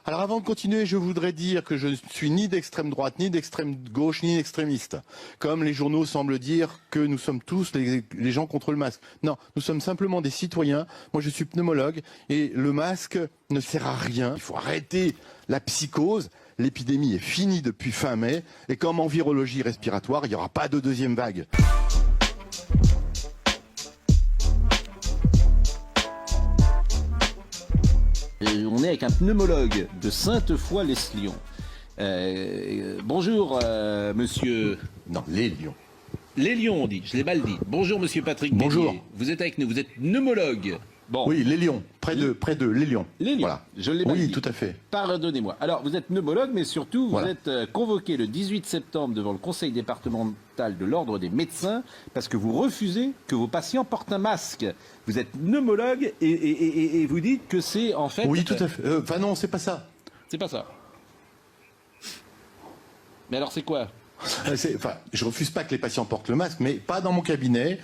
Alors avant de continuer, je voudrais dire que je ne suis ni d'extrême droite, ni d'extrême gauche, ni extrémiste. Comme les journaux semblent dire que nous sommes tous les gens contre le masque. Non, nous sommes simplement des citoyens. Moi je suis pneumologue et le masque ne sert à rien. Il faut arrêter la psychose. L'épidémie est finie depuis fin mai et comme en virologie respiratoire, il n'y aura pas de deuxième vague. On est avec un pneumologue de Sainte-Foy-lès-Lyon. Bonjour, monsieur... Non, les lions. Les Lions, on dit. Je l'ai mal dit. Bonjour, monsieur Patrick Bonjour. Bélier. Vous êtes avec nous. Vous êtes pneumologue. Bon. Oui, les lions. Près de les lions. Les Lions. Voilà. Je l'ai mal dit. Oui, tout à fait. Pardonnez-moi. Alors, vous êtes pneumologue, mais surtout, vous êtes convoqué le 18 septembre devant le conseil départemental de l'ordre des médecins parce que vous refusez que vos patients portent un masque. Vous êtes pneumologue et vous dites que c'est en fait... Oui, tout à fait. Enfin non, c'est pas ça. C'est pas ça. Mais alors, c'est quoi ? Enfin, je refuse pas que les patients portent le masque, mais pas dans mon cabinet.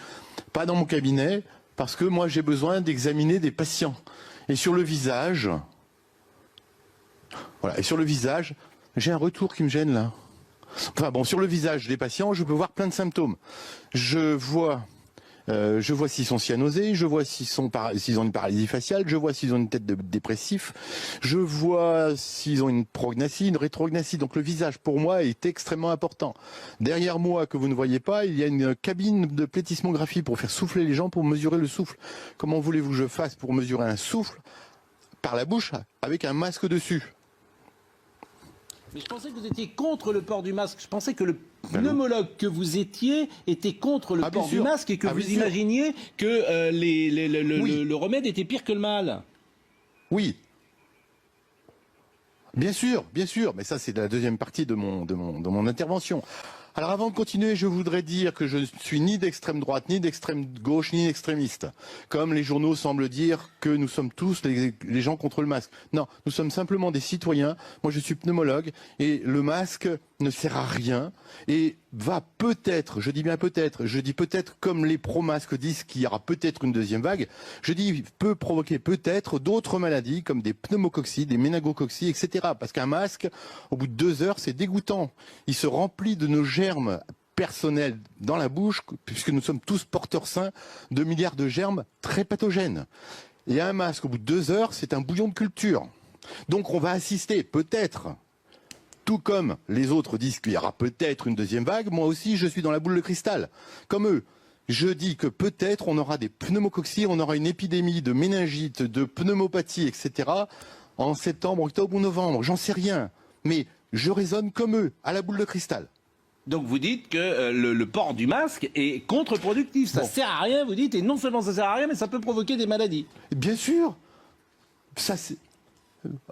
Pas dans mon cabinet, parce que moi, j'ai besoin d'examiner des patients. Et sur le visage... Voilà, et sur le visage, j'ai un retour qui me gêne, là. Enfin bon, sur le visage des patients, je peux voir plein de symptômes. Je vois s'ils sont cyanosés, je vois s'ils ont une paralysie faciale, je vois s'ils ont une tête de dépressif, je vois s'ils ont une prognatsie, une rétrognatsie. Donc le visage, pour moi, est extrêmement important. Derrière moi, que vous ne voyez pas, il y a une cabine de plétismographie pour faire souffler les gens, pour mesurer le souffle. Comment voulez-vous que je fasse pour mesurer un souffle par la bouche avec un masque dessus ? Mais je pensais que vous étiez contre le port du masque. Je pensais que le pneumologue que vous étiez était contre le port du masque et que vous imaginiez que le remède était pire que le mal. Oui. Bien sûr, mais ça c'est la deuxième partie de mon intervention. Alors avant de continuer, je voudrais dire que je ne suis ni d'extrême droite, ni d'extrême gauche, ni extrémiste. Comme les journaux semblent dire que nous sommes tous les gens contre le masque. Non, nous sommes simplement des citoyens. Moi je suis pneumologue et le masque ne sert à rien et va peut-être, je dis bien peut-être, je dis peut-être comme les pro-masques disent qu'il y aura peut-être une deuxième vague, je dis peut provoquer peut-être d'autres maladies comme des pneumococcis, des méningococcis, etc. Parce qu'un masque, au bout de 2 heures, c'est dégoûtant. Il se remplit de nos germes personnels dans la bouche, puisque nous sommes tous porteurs sains de milliards de germes très pathogènes. Et un masque, au bout de 2 heures, c'est un bouillon de culture. Donc on va assister peut-être... Tout comme les autres disent qu'il y aura peut-être une deuxième vague, moi aussi je suis dans la boule de cristal. Comme eux, je dis que peut-être on aura des pneumococcis, on aura une épidémie de méningite, de pneumopathie, etc. en septembre, octobre ou novembre. J'en sais rien. Mais je raisonne comme eux, à la boule de cristal. Donc vous dites que le port du masque est contre-productif. Ça sert à rien, vous dites, et non seulement ça sert à rien, mais ça peut provoquer des maladies. Bien sûr. Ça c'est...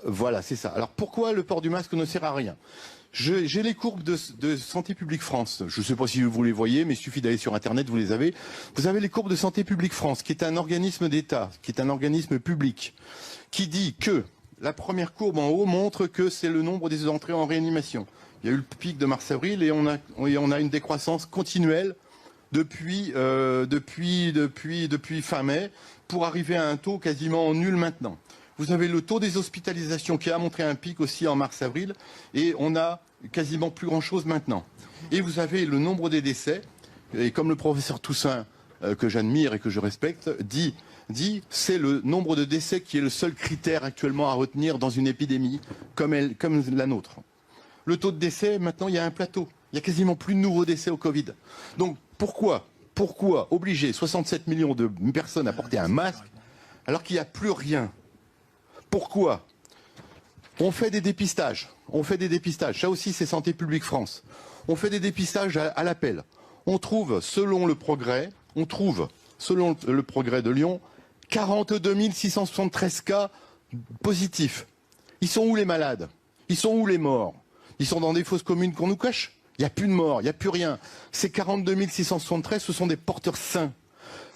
Voilà, c'est ça. Alors pourquoi le port du masque ne sert à rien ? J'ai les courbes de Santé publique France. Je ne sais pas si vous les voyez, mais il suffit d'aller sur Internet, vous les avez. Vous avez les courbes de Santé publique France, qui est un organisme d'État, qui est un organisme public, qui dit que la première courbe en haut montre que c'est le nombre des entrées en réanimation. Il y a eu le pic de mars-avril et on a une décroissance continuelle depuis fin mai pour arriver à un taux quasiment nul maintenant. Vous avez le taux des hospitalisations qui a montré un pic aussi en mars-avril et on a quasiment plus grand-chose maintenant. Et vous avez le nombre des décès, et comme le professeur Toussaint, que j'admire et que je respecte, dit c'est le nombre de décès qui est le seul critère actuellement à retenir dans une épidémie comme la nôtre. Le taux de décès, maintenant, il y a un plateau. Il y a quasiment plus de nouveaux décès au Covid. Donc pourquoi obliger 67 millions de personnes à porter un masque alors qu'il n'y a plus rien ? Pourquoi ? On fait des dépistages. Ça aussi, c'est Santé publique France. On fait des dépistages à l'appel. On trouve, selon le progrès de Lyon, 42 673 cas positifs. Ils sont où les malades ? Ils sont où les morts ? Ils sont dans des fosses communes qu'on nous cache ? Il n'y a plus de morts, il n'y a plus rien. Ces 42 673, ce sont des porteurs sains.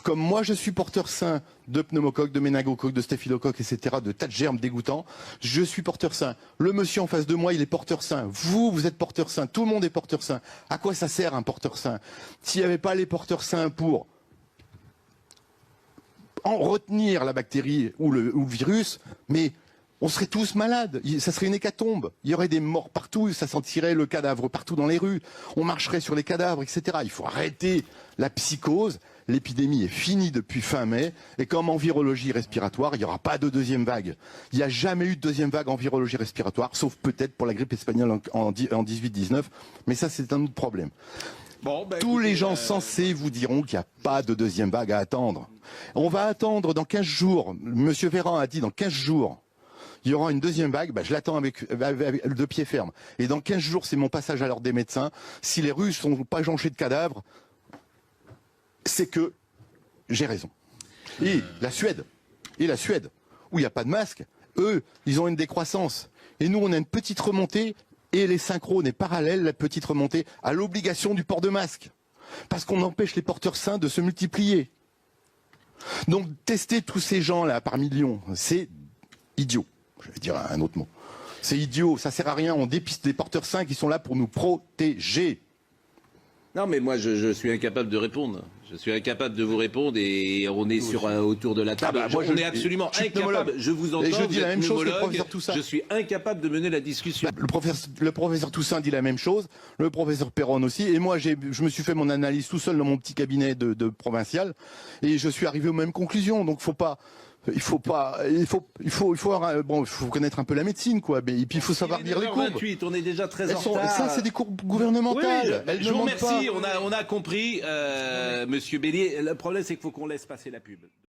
Comme moi, je suis porteur sain de pneumocoque, de méningocoque, de staphylocoque, etc., de tas de germes dégoûtants. Je suis porteur sain. Le monsieur en face de moi, il est porteur sain. Vous êtes porteur sain. Tout le monde est porteur sain. À quoi ça sert un porteur sain ? S'il n'y avait pas les porteurs sains pour en retenir la bactérie ou le virus, mais On serait tous malades, ça serait une hécatombe. Il y aurait des morts partout, ça sentirait le cadavre partout dans les rues. On marcherait sur les cadavres, etc. Il faut arrêter la psychose. L'épidémie est finie depuis fin mai. Et comme en virologie respiratoire, il n'y aura pas de deuxième vague. Il n'y a jamais eu de deuxième vague en virologie respiratoire, sauf peut-être pour la grippe espagnole en 18-19. Mais ça, c'est un autre problème. Bon, Tous les gens sensés vous diront qu'il n'y a pas de deuxième vague à attendre. On va attendre dans 15 jours. Monsieur Véran a dit dans 15 jours. Il y aura une deuxième vague, je l'attends avec de pied ferme. Et dans 15 jours, c'est mon passage à l'ordre des médecins. Si les rues ne sont pas jonchées de cadavres, c'est que j'ai raison. Et la Suède, où il n'y a pas de masque, eux, ils ont une décroissance. Et nous, on a une petite remontée, et les synchrones et parallèles, la petite remontée à l'obligation du port de masque. Parce qu'on empêche les porteurs sains de se multiplier. Donc, tester tous ces gens-là par millions, c'est idiot. Je vais dire un autre mot. C'est idiot, ça sert à rien. On dépiste des porteurs sains qui sont là pour nous protéger. Non, mais moi, je suis incapable de répondre. Je suis incapable de vous répondre et on est autour de la table. On est absolument incapable. Je vous entends. Et je dis la même chose que le professeur Toussaint. Je suis incapable de mener la discussion. Le professeur Toussaint dit la même chose. Le professeur Perron aussi. Et moi, je me suis fait mon analyse tout seul dans mon petit cabinet de provincial. Et je suis arrivé aux mêmes conclusions. Donc, il faut connaître un peu la médecine, quoi. Et puis il faut savoir lire les courbes. 28, on est déjà très en retard. Ça, c'est des courbes gouvernementales. Oui, je vous remercie. On a compris, Monsieur Bélier. Le problème, c'est qu'il faut qu'on laisse passer la pub.